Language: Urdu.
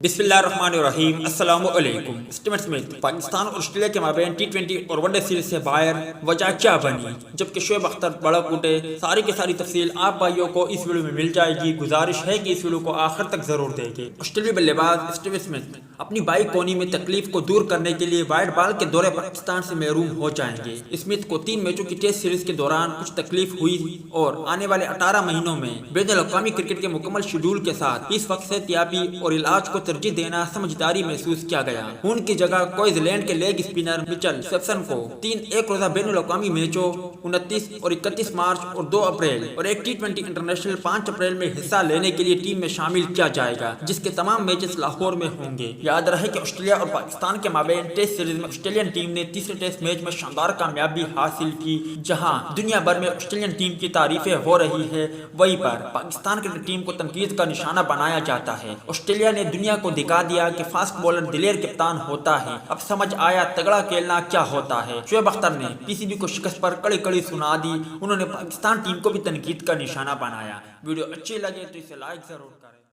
بسم اللہ الرحمن الرحیم۔ السلام علیکم۔ اسٹیون سمتھ پاکستان اور آسٹریلیا کے مابین ٹی20 اور ون ڈے سیریز سے باہر وجہ کیا بنی، جبکہ شعیب اختر بڑا کوٹے ساری کی ساری تفصیل آپ بھائیوں کو اس ویڈیو میں مل جائے گی۔ گزارش ہے کہ اس ویڈیو کو آخر تک ضرور دیکھیں۔ آسٹریلوی بلے باز اسٹیون سمتھ اپنی بائی کونی میں تکلیف کو دور کرنے کے لیے وائٹ بال کے دورے پاکستان سے محروم ہو جائیں گے۔ سمتھ کو 3 میچوں کی ٹیسٹ سیریز کے دوران کچھ تکلیف ہوئی اور آنے والے 18 مہینوں میں بین الاقوامی کرکٹ کے مکمل شیڈول کے ساتھ اس وقت صحتیابی اور علاج کو ترجیح دینا سمجھداری محسوس کیا گیا۔ ان کی جگہ کوئنز لینڈ کے لیگ اسپنر مچل سیپسن کو 3 ایک روزہ بین الاقوامی میچوں 29 اور 31 مارچ اور 2 اپریل اور ایک ٹی20 انٹرنیشنل 5 اپریل میں حصہ لینے کے لیے ٹیم میں شامل کیا جائے گا، جس کے تمام میچز لاہور میں ہوں گے۔ یاد رہے کہ آسٹریلیا اور پاکستان کے مابین ٹیسٹ سیریز میں آسٹریلین ٹیم نے تیسرے ٹیسٹ میچ میں شاندار کامیابی حاصل کی، جہاں دنیا بھر میں آسٹریلین ٹیم کی تعریفیں ہو رہی ہے، وہیں پر پاکستان کرکٹ ٹیم کو تنقید کا نشانہ بنایا جاتا ہے۔ آسٹریلیا نے دنیا کو دکھا دیا کہ فاسٹ بولر دلیر کپتان ہوتا ہے، اب سمجھ آیا تگڑا کھیلنا کیا ہوتا ہے۔ شعیب اختر نے پی سی بی کو شکست پر کڑی کڑی سنا دی، انہوں نے پاکستان ٹیم کو بھی تنقید کا نشانہ بنایا۔ ویڈیو اچھی لگے تو اسے لائک ضرور کریں۔